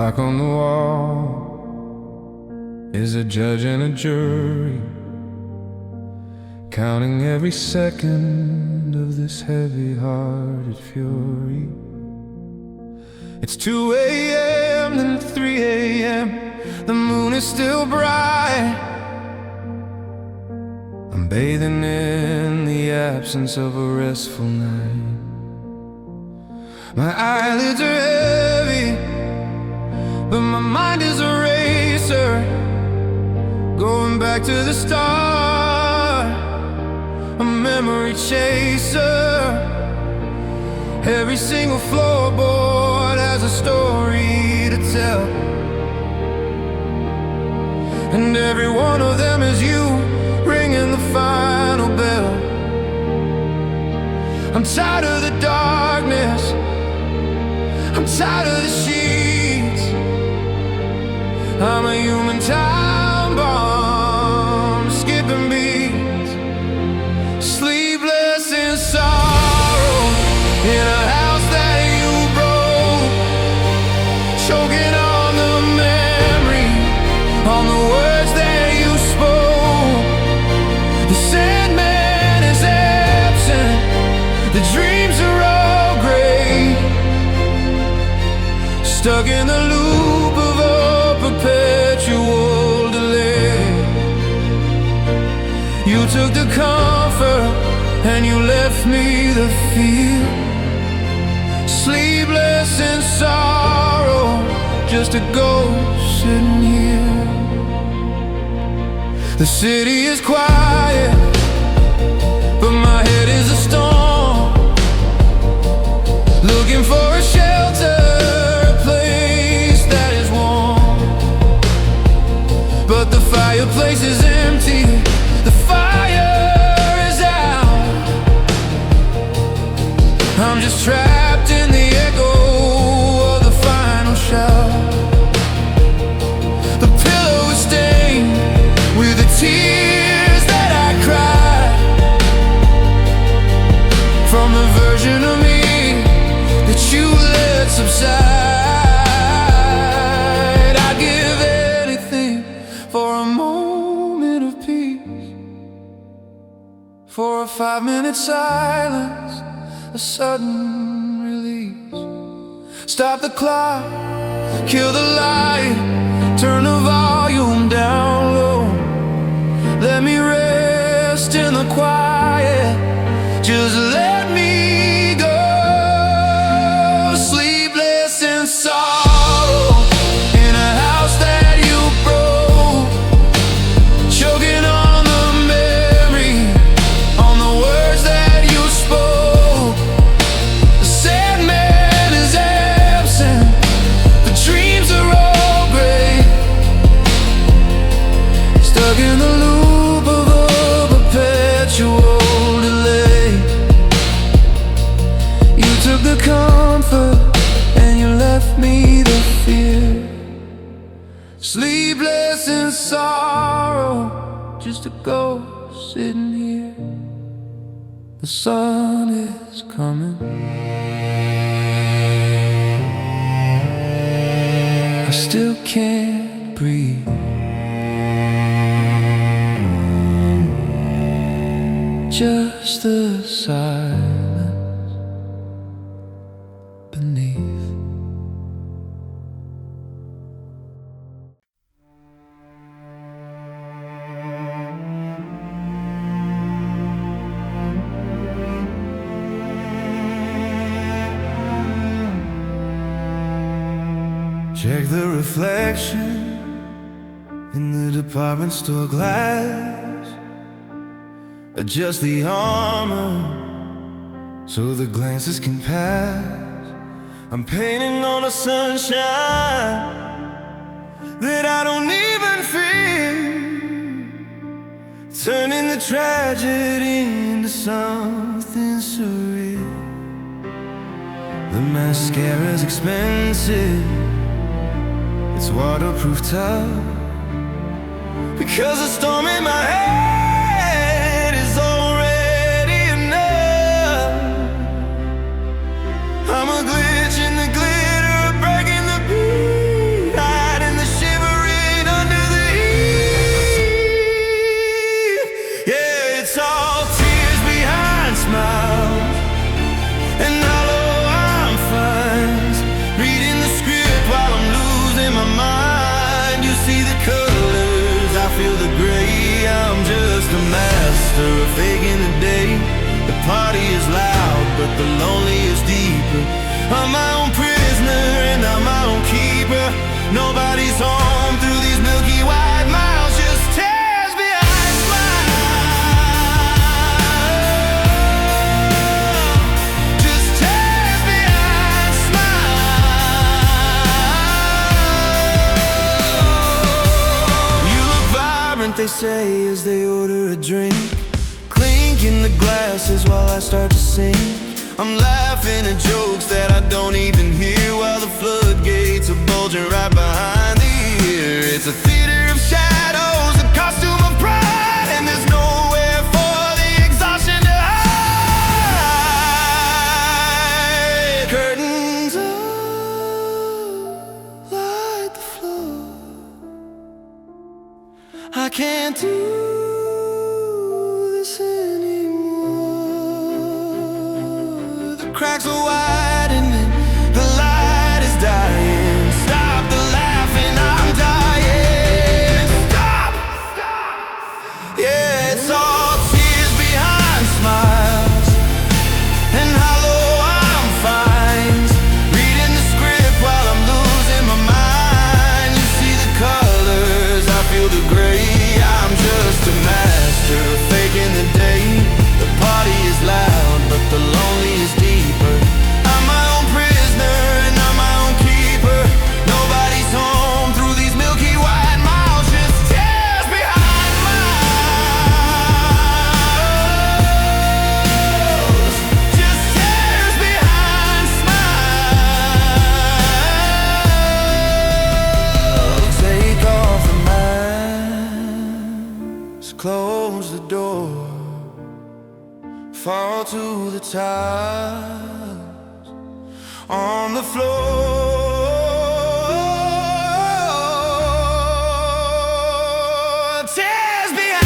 clock on the wall is a judge and a jury, counting every second of this heavy-hearted fury. It's 2 a.m. then 3 a.m. The moon is still bright. I'm bathing in the absence of a restful night. My eyelids are heavy, but my mind is a racer, going back to the start, a memory chaser. Every single floorboard has a story to tell, and every one of them is you, ringing the final bell. I'm tired of the darkness, I'm tired of the sheets. I'm a human time bomb, skipping beats, sleepless in sorrow, in a house that you broke, choking on the memory, on the words that you spoke. The Sandman is absent, the dreams are all gray, stuck in the loop of a perpetual delay. You took the comfort and you left me the fear, sleepless in sorrow, just a ghost sitting here. The city is quiet, but my head is a storm, looking for a shelter, a place that is warm. But the fireplace is empty, the fire is out. I'm just trapped in the echo of the final shout. The pillow is stained with the tears that I cried, from the version of me that you let subside. I'd give anything for a moment of peace, for a 5-minute silence, a sudden release. Stop the clock, kill the light, turn the volume down low. Let me rest in the quiet, just let me go. Sleepless in sorrow, in a house that you broke, choking on the memory, on the words that you spoke. The Sandman is absent, the dreams are all gray, stuck in the loop of a perpetual delay. You took the comfort and you left me the fear, sleepless in sorrow, just a ghost sitting here. The sun is coming, I still can't breathe. Just the silence beneath. Check the reflection in the department store glass, adjust the armor so the glances can pass. I'm painting on a sunshine that I don't even feel, turning the tragedy into something surreal. The mascara's expensive, it's waterproof tough, because the storm in my head is already enough. I'm a glitch in the glitter, breaking the beat. master of faking the day. The party is loud, but the lonely is deeper. I'm my own prisoner and I'm my own keeper. Nobody's home through these milky white miles. Just tears behind smile. Just tears behind smile. You look vibrant, they say, as they order a drink, clinking the glasses while I start to sing. I'm laughing at jokes that I don't even hear, while the floodgates are bulging right behind the ear. It's a theater of shadows, a costume of pride, and there's nowhere for the exhaustion to hide. Curtains up, light the floor. I can't do this anymore. The cracks are widening, the light is dying. Stop the laughing, I'm dying. Stop! Yeah, it's all tears behind smiles and hollow I'm fines. Reading the script while I'm losing my mind. You see the colors, I feel the gray. I'm just a master of faking the day. The party is loud, but the lonely is deeper. I'm my own prisoner and I'm my own keeper. Nobody's home through these milky white miles. Just tears behind smiles. Just tears behind smiles. Take off the mask, close the door, fall to the tiles on the floor. Tears behind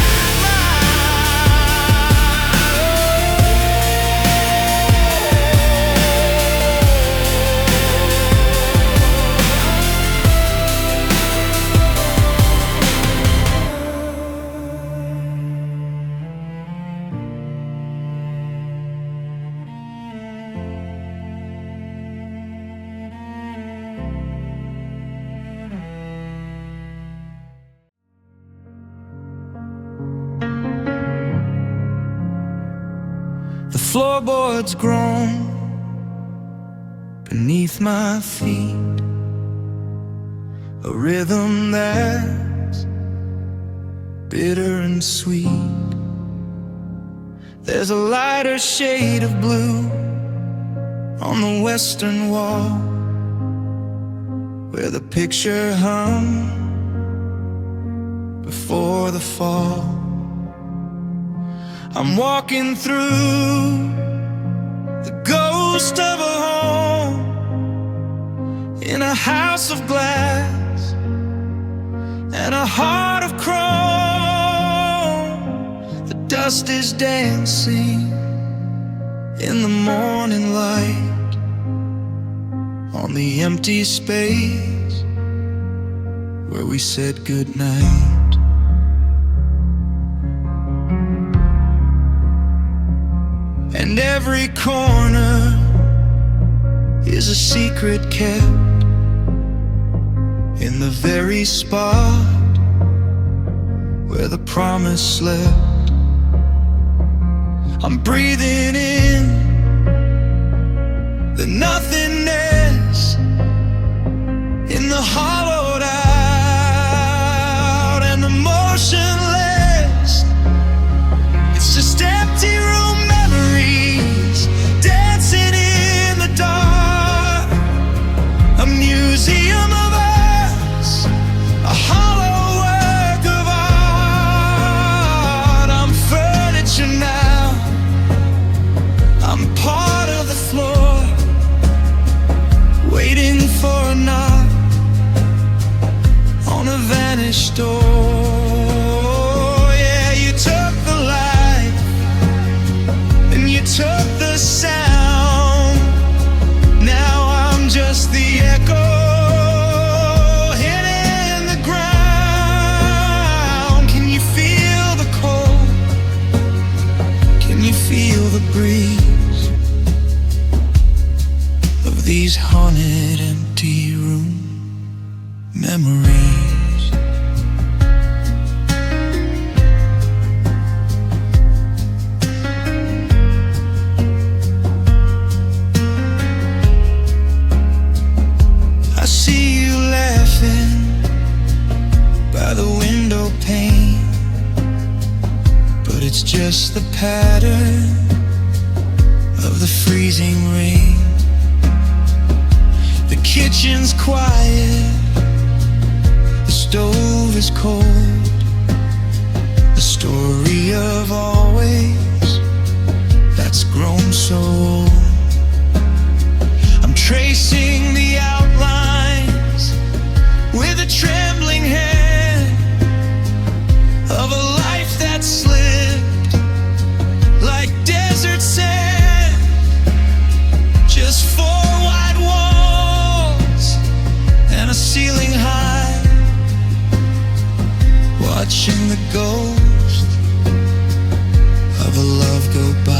the floorboards groan beneath my feet, a rhythm that's bitter and sweet. There's a lighter shade of blue on the western wall, where the picture hung before the fall. I'm walking through the ghost of a home in a house of glass and a heart of chrome. The dust is dancing in the morning light on the empty space where we said goodnight. And every corner is a secret kept in the very spot where the promise slept. I'm breathing in the nothingness, in the hollowed out and the motionless. It's just empty room memories dancing in the dark. A museum of us, a hollow work of art. I'm furniture now, I'm part of the floor, waiting for a knock on a vanished door. Yeah, you took the light and you took the sound. Now I'm just the echo hidden in the ground. Can you feel the cold it's just the pattern of the freezing rain. The kitchen's quiet, the stove is cold. The story of always that's grown so old. I'm tracing the outlines with a trembling hand of a life that slipped like desert sand. Just four white walls and a ceiling high, watching the ghost of a love go by.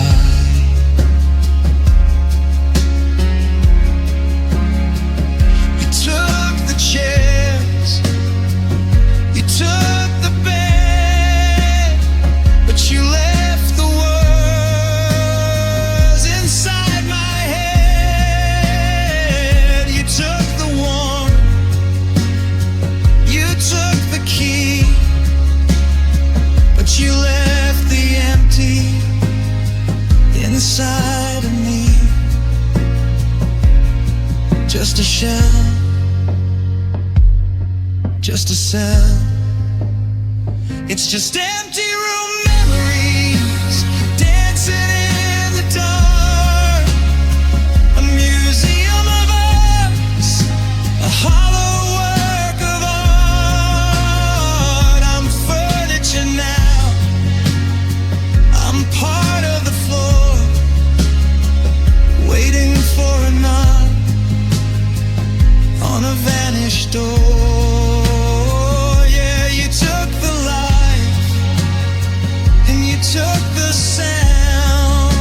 You took the chairs, you took the bed, but you left the words inside my head. You took the warmth, you took the key, but you left the empty inside of me. Just a shell, just a sound. It's just empty room memories dancing in the dark. A museum of us, a hollow work of art. I'm furniture now, I'm part of the floor, waiting for a knock on a vanished door. Yeah, you took the light and you took the sound.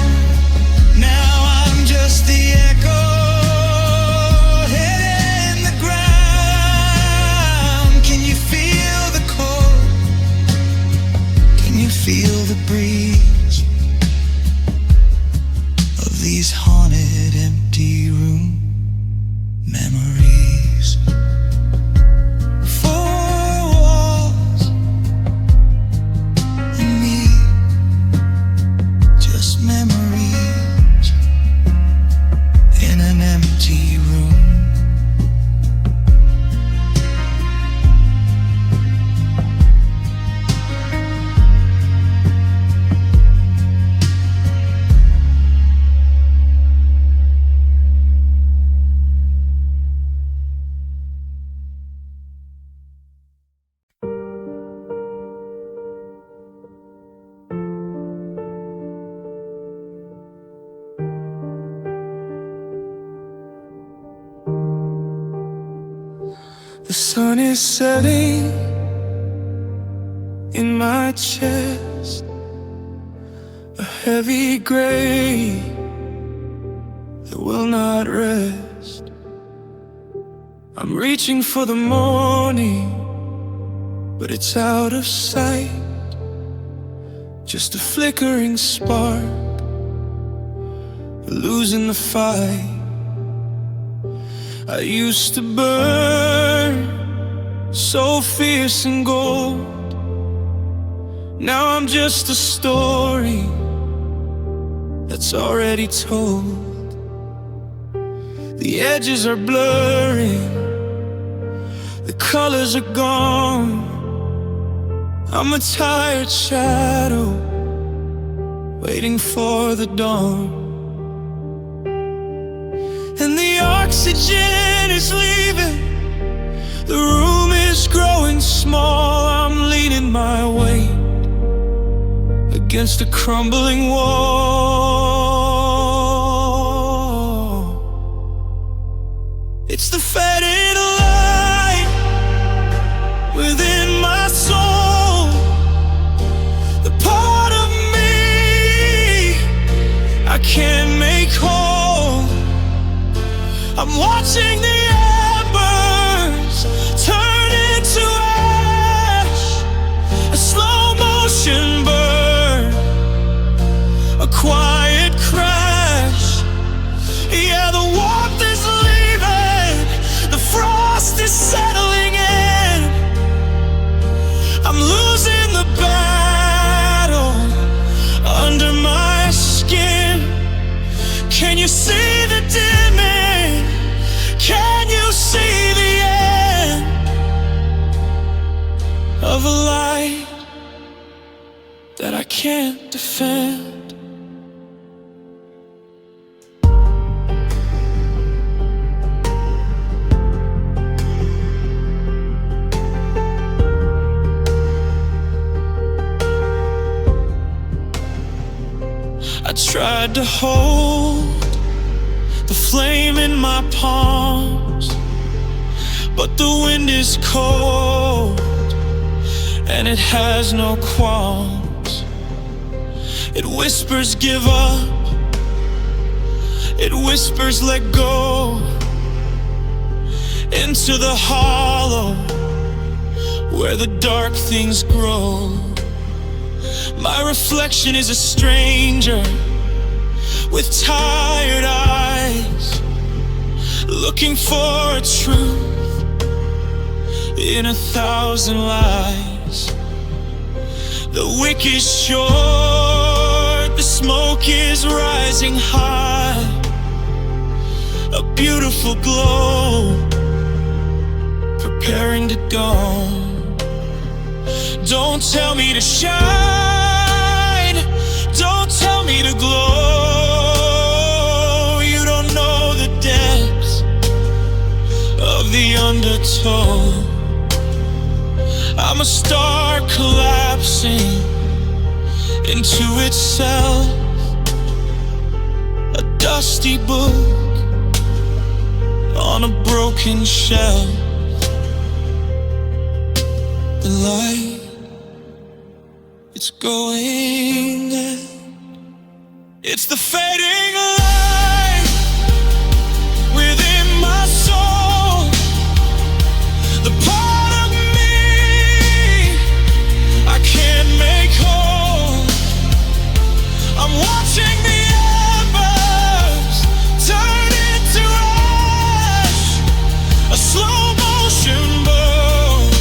Now I'm just the echo hitting the ground. Can you feel the cold? Can you feel the breeze of these haunted empty room memories? Four walls and me, just memories in an empty room. The sun is setting in my chest, a heavy gray that will not rest. I'm reaching for the morning, but it's out of sight. Just a flickering spark, losing the fight. I used to burn so fierce and gold. Now I'm just a story that's already told. The edges are blurring, the colors are gone. I'm a tired shadow waiting for the dawn. And the oxygen is leaving, the room is growing small. I'm leaning my weight against a crumbling wall. It's the faded light within my soul, the part of me I can't make whole. I'm watching the embers turn into ash, a slow motion burn, a quiet crash. Yeah, the warmth is leaving, the frost of a light that I can't defend. I tried to hold the flame in my palms, but the wind is cold and it has no qualms. It whispers give up, it whispers let go, into the hollow where the dark things grow. My reflection is a stranger with tired eyes, looking for a truth in 1,000 lies. The wick is short, the smoke is rising high, a beautiful glow preparing to dawn. Don't tell me to shine, don't tell me to glow. You don't know the depths of the undertow. I'm a star collapsing into itself, a dusty book on a broken shelf. The light, it's going out. It's the fading light within my soul, the part of me I can't make whole. I'm watching the embers turn into ash, a slow motion burn,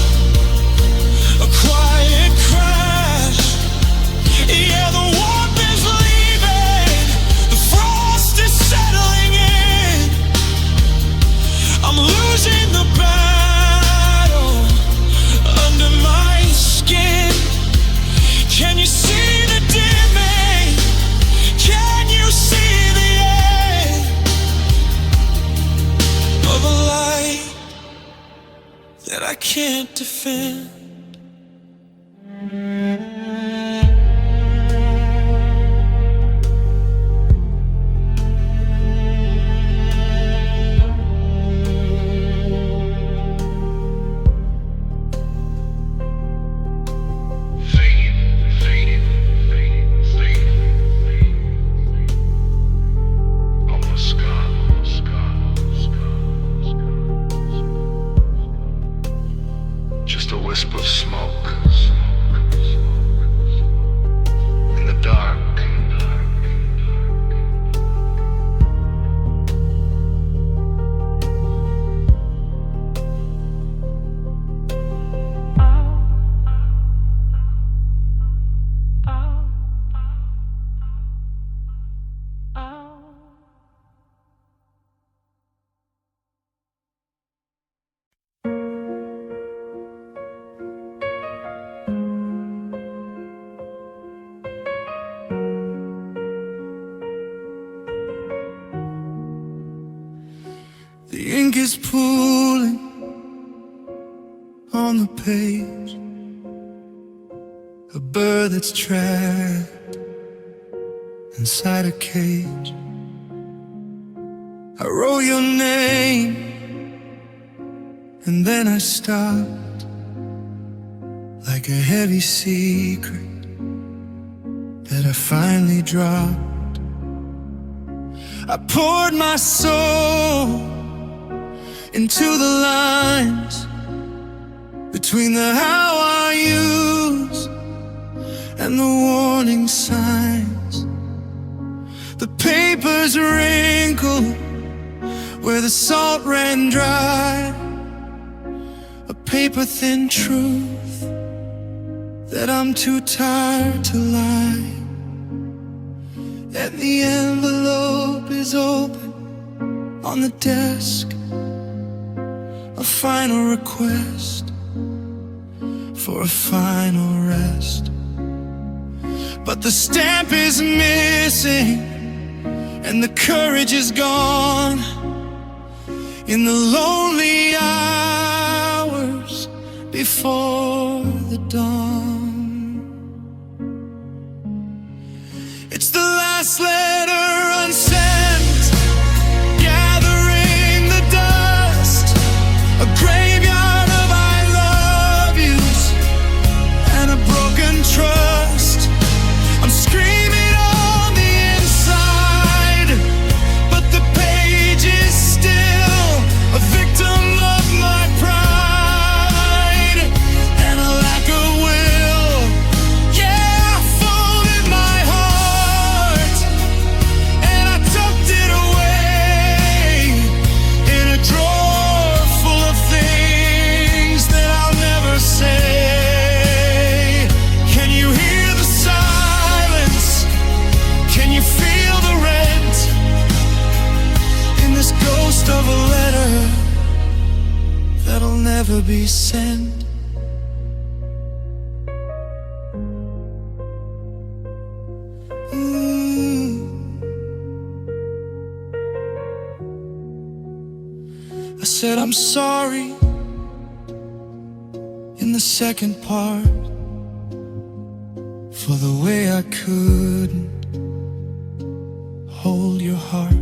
a quiet crash. Yeah, the warmth is leaving, the frost is settling in. I'm losing the battle under my skin. Can you see the dimming? Can you see the end of a light that I can't defend? Just a wisp of smoke in the dark. The ink is pooling on the page, a bird that's trapped inside a cage. I wrote your name and then I stopped, like a heavy secret that I finally dropped. I poured my soul into the lines between the how I use and the warning signs. The paper's wrinkled where the salt ran dry, a paper-thin truth that I'm too tired to lie. And the envelope is open on the desk, a final request for a final rest. But the stamp is missing and the courage is gone. In the lonely hours before the dawn, it's the last letter unsent, gathering the dust, a graveyard of I love yous and a broken trust. I'm screaming on the inside, but the page is still a victim of my pride and a lack of will. Yeah, I folded my heart and I tucked it away in a drawer full of things that I'll never say. Can you hear the silence? Can you feel the rent in this ghost of a letter that'll never be sent? I said I'm sorry in the second part for the way I couldn't hold your heart.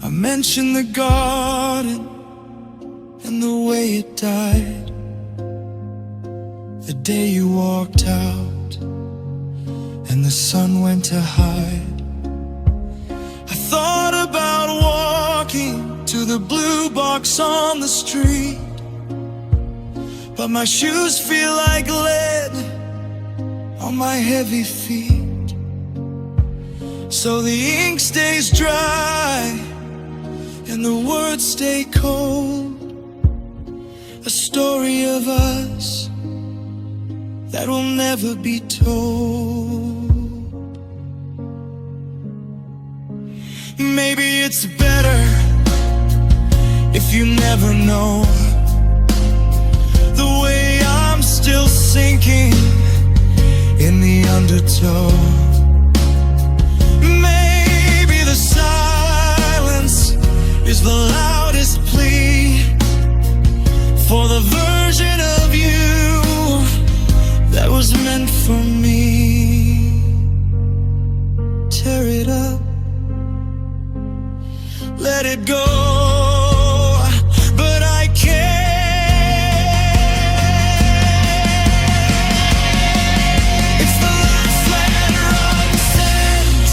I mentioned the garden and the way it died the day you walked out and the sun went to hide. I thought about walking to the blue box on the street, but my shoes feel like lead on my heavy feet. So the ink stays dry and the words stay cold, a story of us that will never be told. Maybe it's better if you never know the way I'm still sinking in the undertow. Maybe the silence is the loudest plea for the version of you that was meant for me. Tear it up, let it go, but I can't. It's the last letter unsent,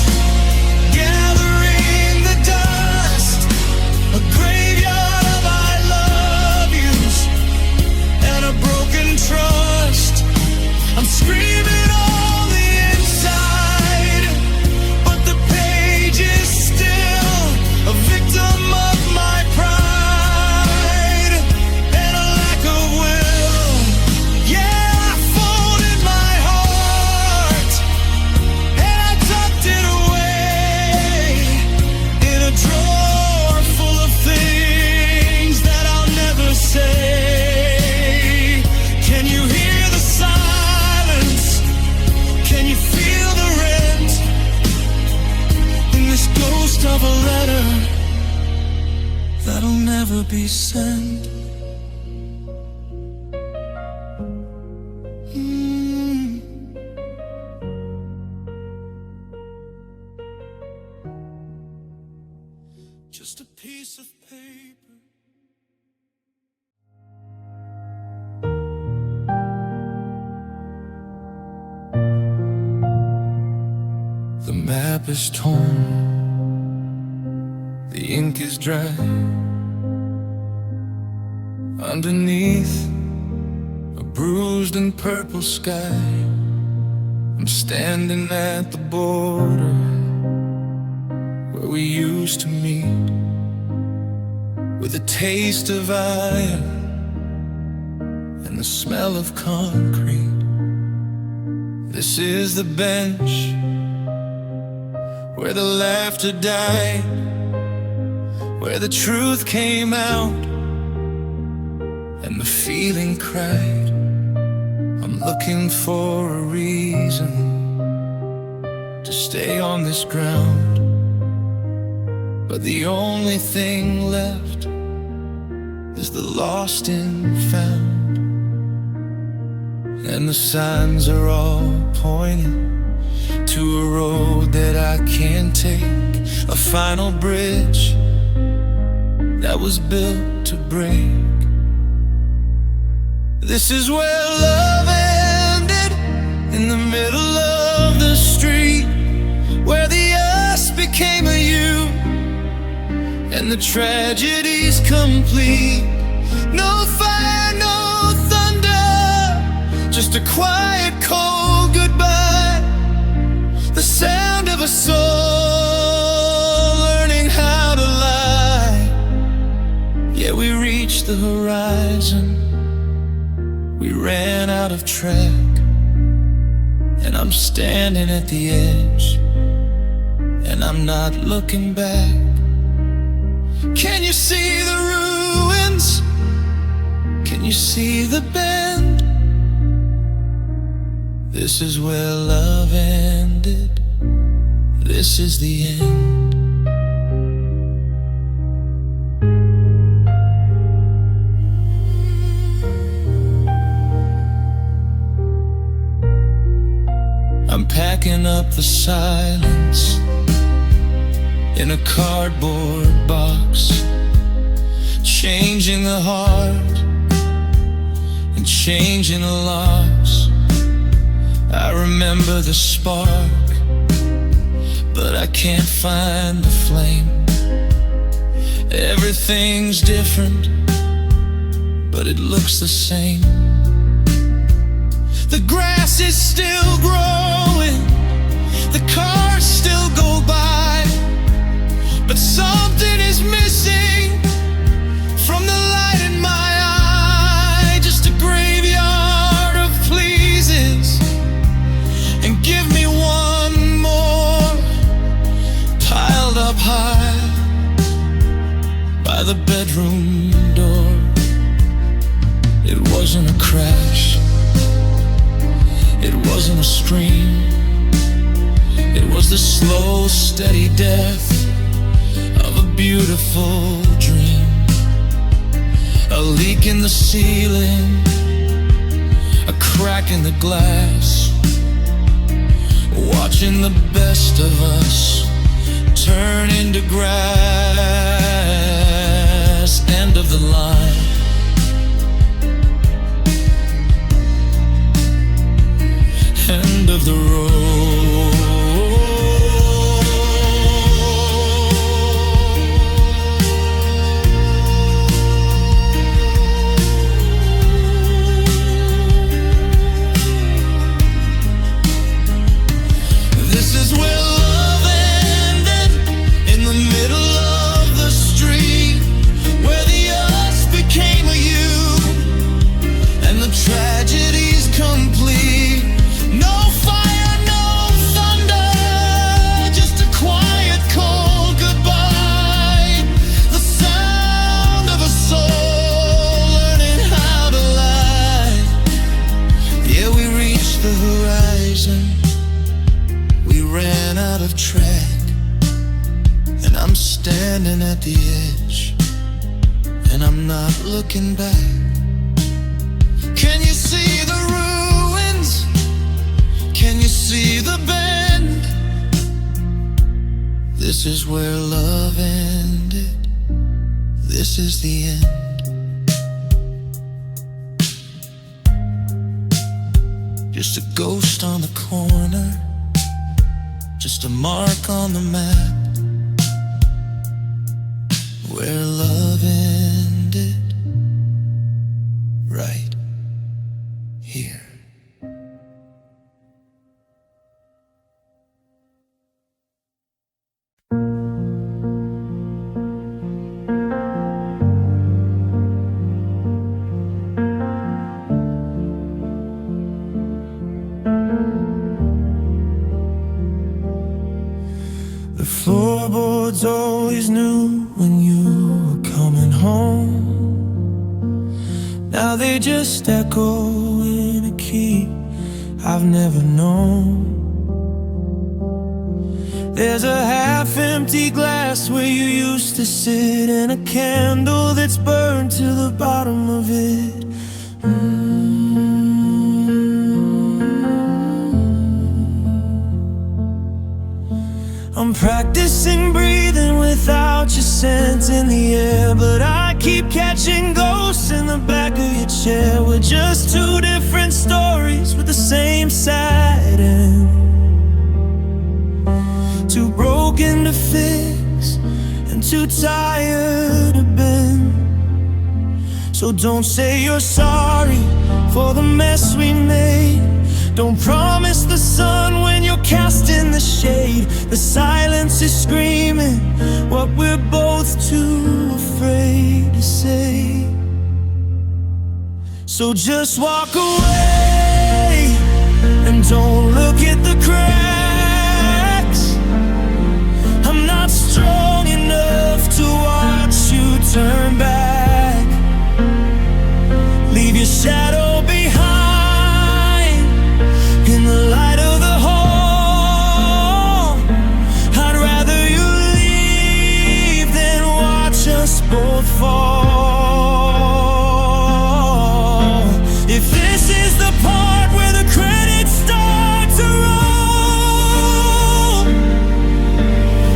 gathering the dust, a graveyard of I love yous and a broken trust. I'm screaming on the inside, but the page is still a victim of my pride and a lack of will. Yeah, I folded my heart and I tucked it away in a drawer full of things that I'll never say. Can you hear the silence? Can you feel the rent in this ghost of a letter that'll never be sent? Just a piece of paper. The map is torn, the ink is dry. Underneath a bruised and purple sky, I'm standing at the border where we used to meet, with a taste of iron and the smell of concrete. This is the bench where the laughter died, where the truth came out and the feeling cried. I'm looking for a reason to stay on this ground, but the only thing left is the lost and found. And the signs are all pointing to a road that I can't take, a final bridge that was built to break. This is where love ended, in the middle of the street, where the us became a you, and the tragedy's complete. No fire, no thunder, just a quiet, cold goodbye. The sound of a soul learning how to lie. Yeah, we reached the horizon, we ran out of track, and I'm standing at the edge, and I'm not looking back. Can you see the ruins? Can you see the bend? This is where love ended. This is the end. I'm packing up the silence in a cardboard box, changing the heart and changing the locks. I remember the spark, but I can't find the flame. Everything's different, but it looks the same. The grass is still growing, the cars still go by, but something is missing from the light in my eye. Just a graveyard of pleases, and give me one more, piled up high by the bedroom door. It wasn't a crash, it wasn't a scream, it was the slow, steady death of a beautiful dream. A leak in the ceiling, a crack in the glass, watching the best of us turn into grass. End of the line. End of the road. This is where love ended, in the middle of the street, where the us became a you, and the tragedy's complete. No fire, no thunder, just a quiet, cold goodbye. The sound of a soul learning how to lie. Yeah, we reached the horizon, we ran out of track, and I'm standing at the edge, and I'm not looking back. Can you see the ruins? Can you see the bend? This is where love ended. This is the end. Just a ghost on the corner, just a mark on the map, where love ended, right here. The floorboards always knew when you were coming home. they just echo in a key I've never known. There's a half-empty glass where you used to sit, and a candle that's burned to the bottom of it. I'm practicing breathing without your scent in the air, but I keep catching ghosts in the back of your chair. We're just two different stories with the same sad end. Too broken to fix and too tired to bend. So don't say you're sorry for the mess we made. Don't promise the sun when you're cast in the shade. The silence is screaming what we're both too afraid to say. So just walk away and don't look at the cracks. I'm not strong enough to watch you turn back. Leave your shadow behind in the light of the hall. I'd rather you leave than watch us both fall. If this is the part where the credits start to roll,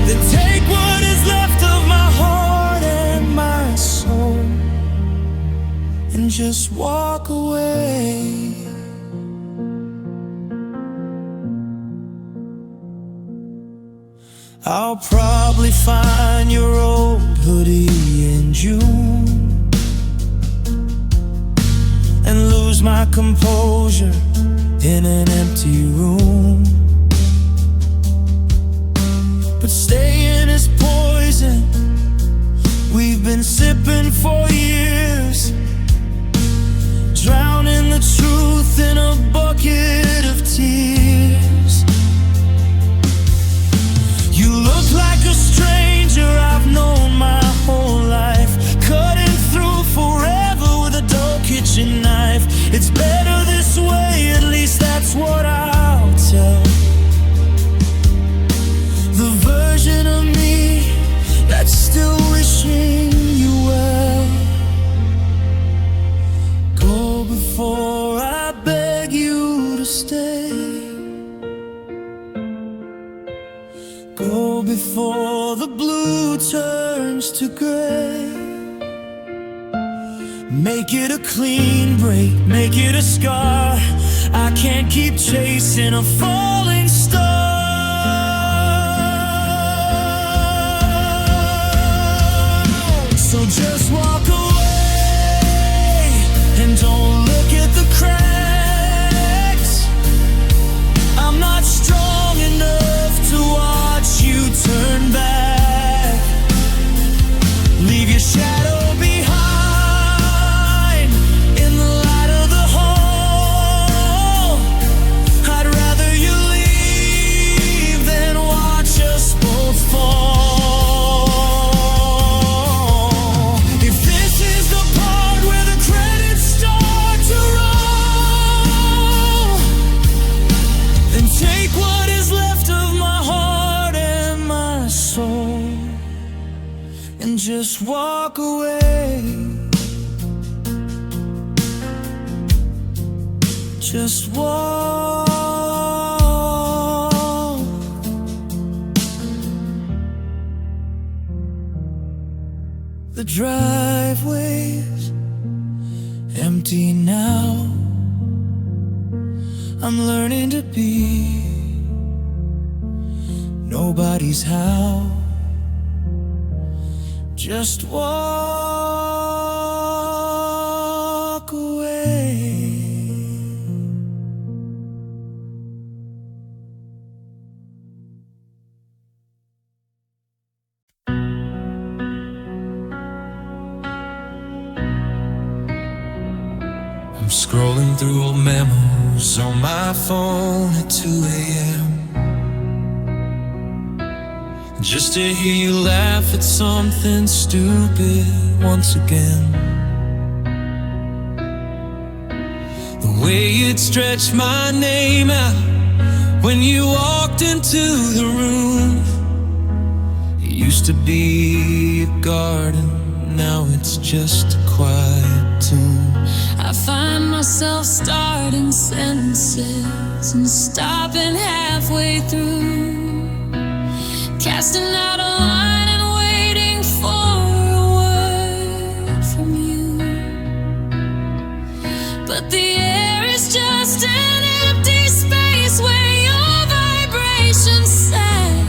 then take what is left of my heart and my soul and just walk away. I'll probably find your old hoodie in June and lose my composure in an empty room. But staying is poison we've been sipping for years, drowning the truth in a bucket of tears. You look like a stranger I've known my whole life, cutting through forever with a dull kitchen knife. It's better this way, at least that's what I'll tell the version of me that's still wishing you well. Go before I beg you to stay. Go before the blue turns to gray. Make it a clean break, make it a scar. I can't keep chasing a falling star. So just walk away and don't look at the cracks. I'm not strong enough to watch you turn back. Leave your shadow behind in the light of the hall. I'd rather you leave than watch us both fall. If this is the part where the credits start to roll, then take what is left of my heart and my soul and just walk away. Just walk. The driveway's empty now. I'm learning to be nobody's how. Just walk away. I'm scrolling through old memos on my phone at 2 a.m. just to hear you laugh at something stupid once again. The way you'd stretch my name out when you walked into the room. It used to be a garden, now it's just a quiet tune. I find myself starting sentences and stopping halfway through, casting out a line and waiting for a word from you. But the air is just an empty space where your vibrations sang,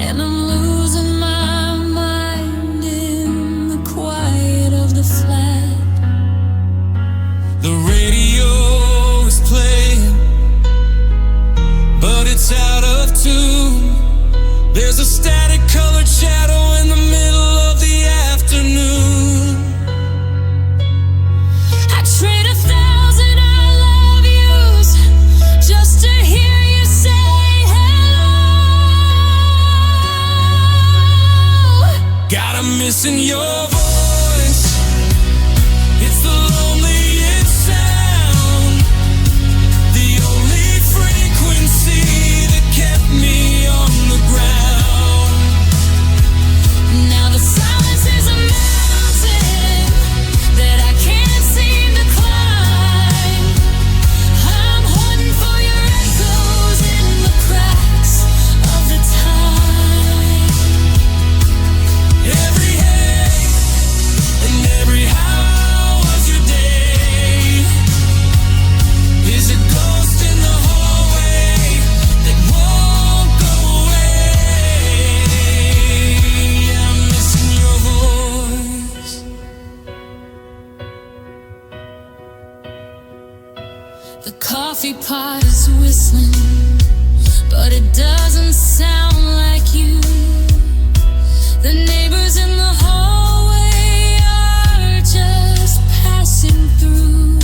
and I'm losing my mind in the quiet of the flat. The radio is playing, but it's out of tune. There's a static colored shadow in the middle of the afternoon. I trade 1,000 I love yous just to hear you say hello. God, I'm missing your voice. It's the loneliest sound, the only frequency that kept me on the ground. Now the silence is a mountain that I can't seem to climb. I'm hunting for your echoes in the cracks of the time. Every hey and every how was your day is a ghost in the hallway that won't go away. I'm missing your voice. The coffee pot is whistling, but it doesn't sound like you. The neighbors in the hallway are just passing through.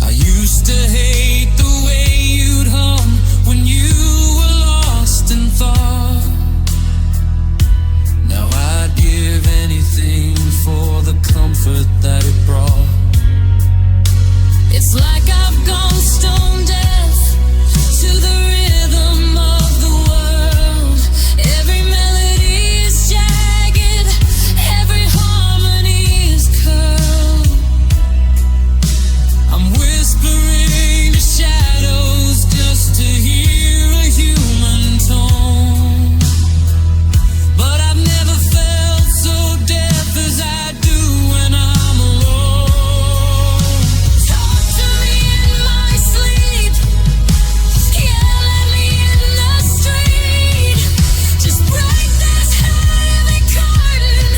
I used to hate the way you'd hum when you were lost in thought. Now I'd give anything for the comfort that it brought. It's like I've gone stone deaf to the rhythm of the world. Every melody is jagged, every harmony is curled. I'm whispering to shadows just to hear a human tone. But I've never felt so deaf as I do when I'm alone. Talk to me in my sleep, yell at me in the street. Just break this heavy curtain,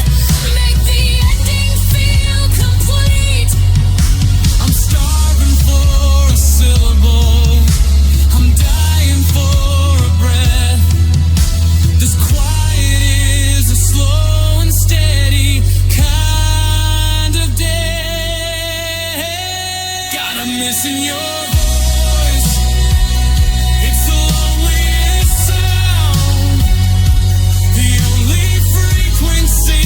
make the ending feel complete. I'm starving for a syllable, I'm dying for a breath. This quiet is a slow and steady kind of death. God, I'm missing your voice. It's the loneliest sound, the only frequency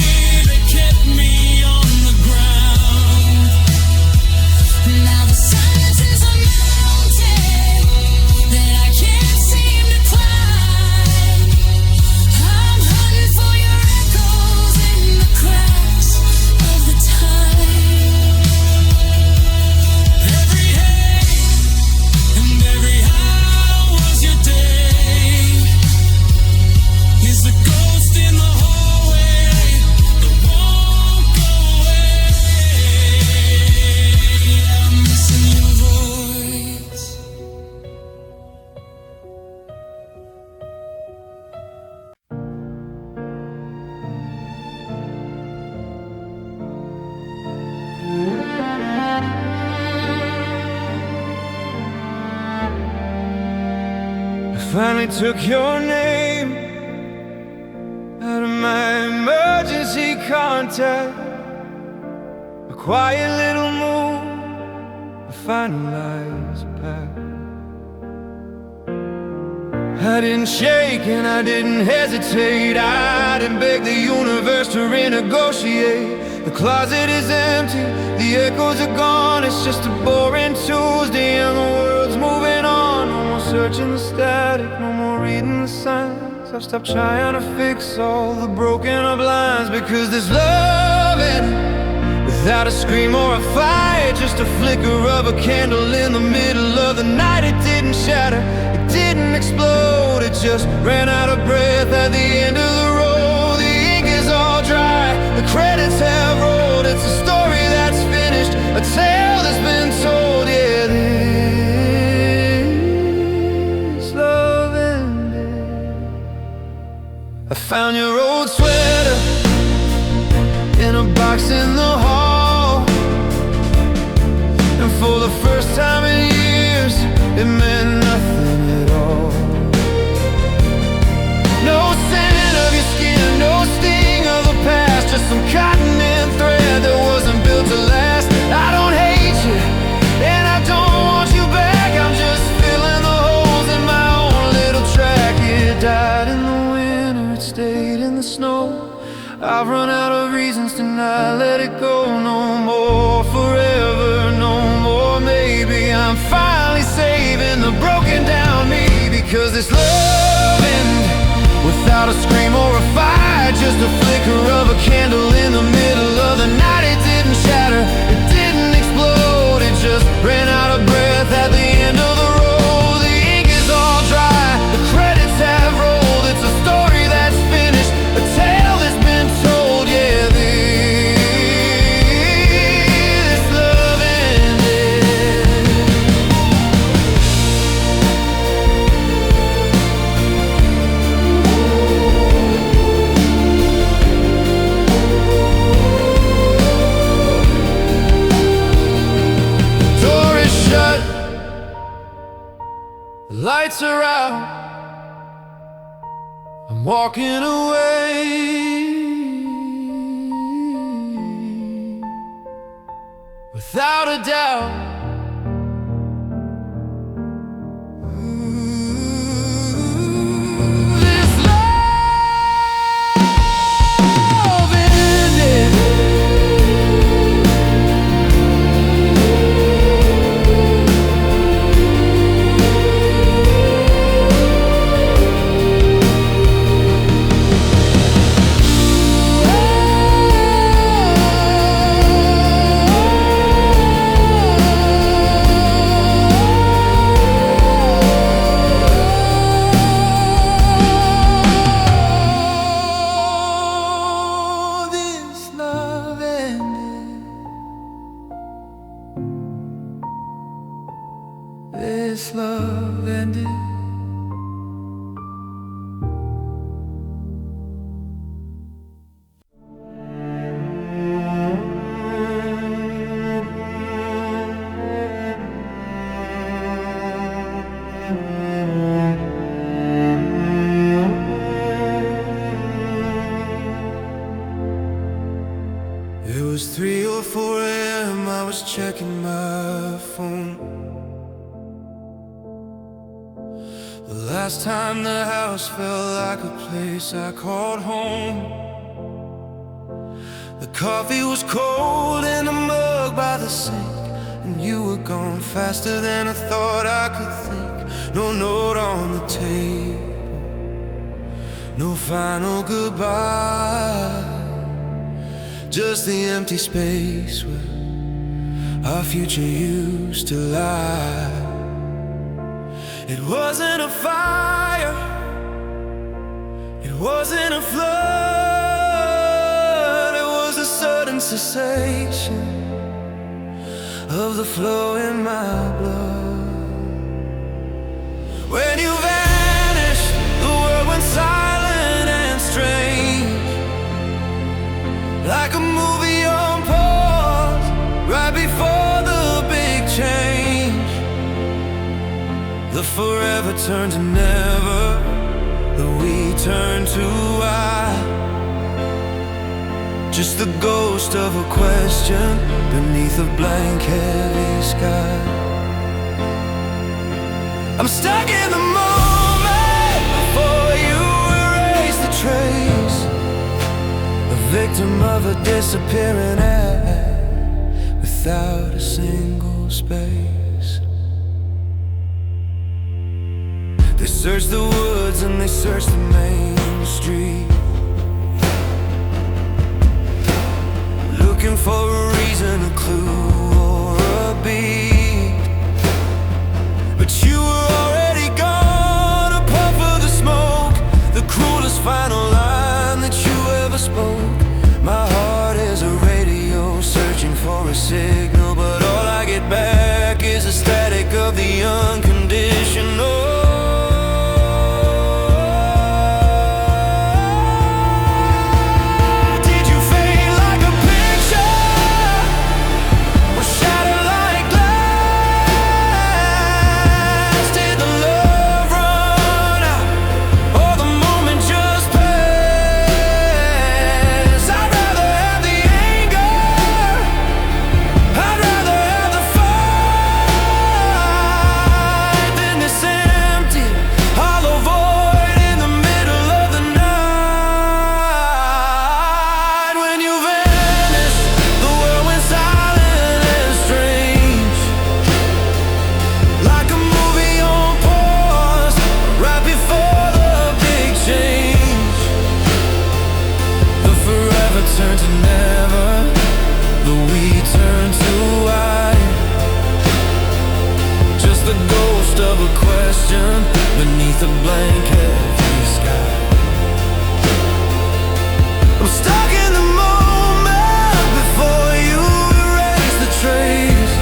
that kept me on the ground. Now the silence is a mountain that I can't seem to climb. I'm hunting for your echoes in the cracks of the time. Every hey and every how was your day is the ghost in the hallway that won't go away. I'm missing your voice. I finally took your name out of my emergency contact. A quiet little move, a finalized path. I didn't shake and I didn't hesitate. I didn't beg the universe to renegotiate. The closet is empty, the echoes are gone. It's just a boring Tuesday and the world's moving on. No more searching the static, no more reading the signs. I've stopped trying to fix all the broken up lines, because there's love in it without a scream or a fight. Just a flicker of a candle in the middle of the night. It didn't shatter, it didn't explode. It just ran out of breath at the end of the road. The ink is all dry, the credits have rolled. It's a story that's finished, a tale that's been told. Yeah, this love ended. I found your old sweater in a box in the hall, and for the first time in years, it meant nothing at all. No scent of your skin, no sting of the past, just some cotton and thread that wasn't built to last. I don't hate you, and I don't want you back. I'm just filling the holes in my own little track. It died in the winter, it stayed in the snow. I've run out of reasons to not let it go. No more forever, no more maybe. I'm finally saving the broken down me, because this love ended without a scream or a fight. Just a flicker of a candle in the middle of the night. It didn't shatter, it didn't explode. It just ran out of breath at the end of the road. The ink is all dry, the credits have rolled. It's a story that's finished, a tale that's been told. Yeah, this love ended. Door is shut, the lights are out. I'm walking away without a doubt. This love ended. This love ended. It was 3 or 4 a.m. I was checking my phone. The last time the house felt like a place I called home. The coffee was cold in a mug by the sink, and you were gone faster than I thought I could think. No note on the table, no final goodbye, just the empty space where our future used to lie. It wasn't a fire, it wasn't a flood. It was a sudden cessation of the flow in my blood. When you vanished, the world went silent and strange, like a movie on pause, right before the big change. The forever turned to never, the we turned to I. Just the ghost of a question beneath a blank heavy sky. I'm stuck in the moment before you erase the trace. A victim victim of a disappearing act without a single space. They search the woods and they search the main street, looking for a reason, a clue, or a beat. But you were already gone, a puff of the smoke, the cruelest final line that you ever spoke. My heart is a radio searching for a signal, but all I get back is the static of the unconditional. Turn to never, the we turn to I. Just the ghost of a question beneath a blank heavy sky. I'm stuck in the moment before you erase the trace,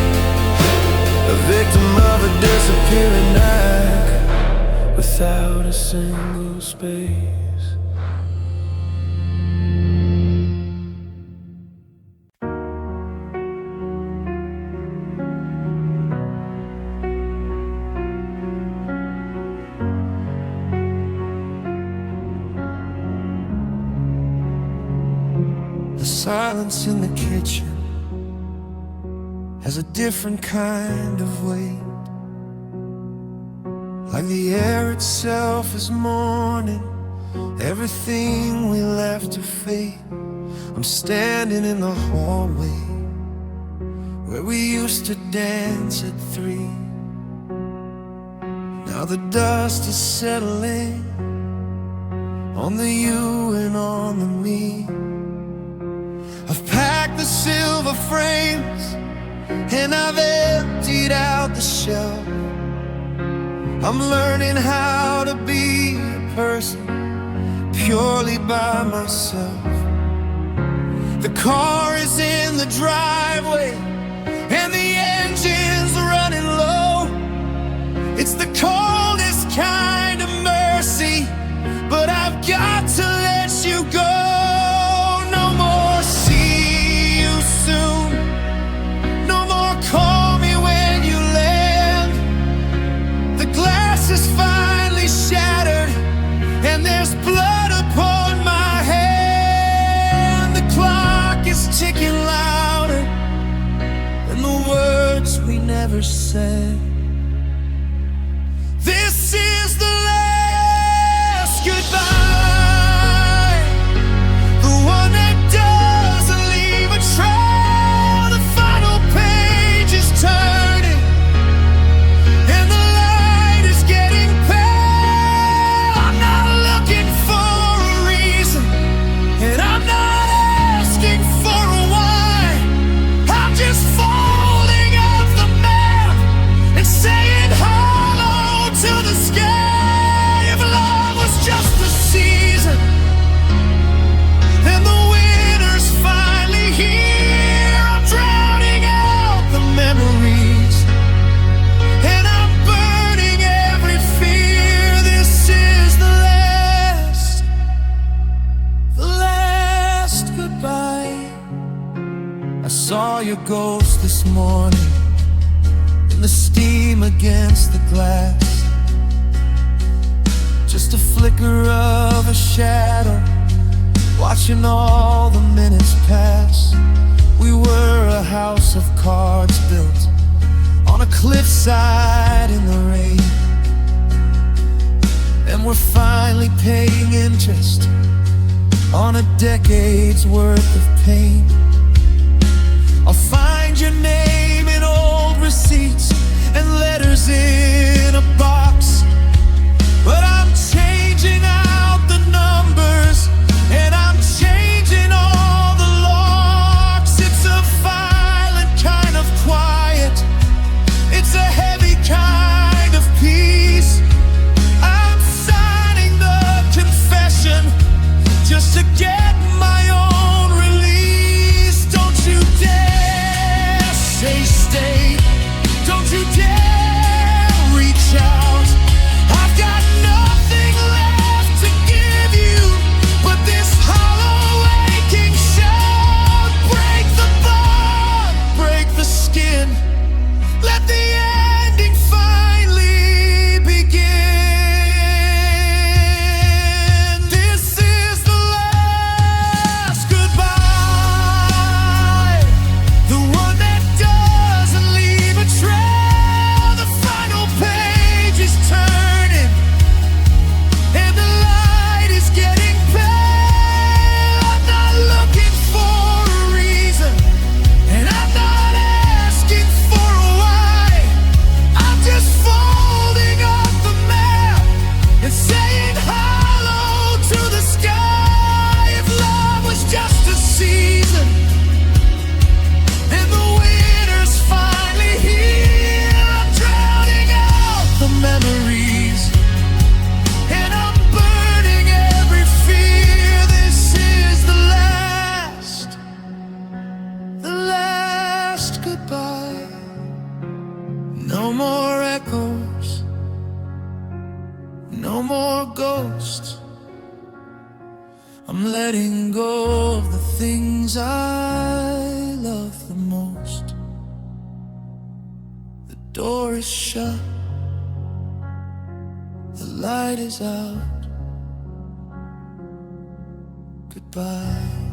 a victim of a disappearing act without a single space. Silence in the kitchen has a different kind of weight, like the air itself is mourning everything we left to fate. I'm standing in the hallway where we used to dance at 3. Now the dust is settling on the you and on the me. I've packed the silver frames and I've emptied out the shelf. I'm learning how to be a person purely by myself. The car is in the driveway and the engine's running low. It's the coldest kind of mercy, but I've got to let you go. Call me when you land. The glass is finally shattered and there's blood upon my hand. The clock is ticking louder than the words we never said. This is the last goodbye, the one that doesn't leave a trace. Turning and the light is getting pale. I'm not looking for a reason and I'm not asking for a why. I'm just folding up the map and saying hello to the sky. If love was just a season, then the winter's finally here. I'm drowning out the memories and I'm burning every fear. This is the last goodbye. I saw your ghost this morning in the steam against the glass, just a flicker of a shadow, watching all the minutes pass. We were a house of cards built on a cliffside in the rain, and we're finally paying interest on a decade's worth of pain. I'll find your name in old receipts and letters in a box. But I'm changing out the numbers, and I'm changing all the locks. It's a violent kind of quiet, it's a heavy kind of peace. I'm signing the confession just to get my own release. Don't you dare say stay, don't you dare reach out. I've got nothing left to give you but this hollow aching shout. Break the bond, break the skin, let the ending finally begin. This is the last goodbye, the one that doesn't leave a trail. The final page is turning, and the light is getting pale. I'm not looking for a reason, and I'm not asking for a why. I'm just folding up the map and saying hello to the sky. If love was just a season, and the winter's finally here, I'm drowning out the memories, and I'm burning every fear. This is the last goodbye. No more echoes, no more ghosts. I'm letting go of the things I love the most. The door is shut, the light is out. Goodbye.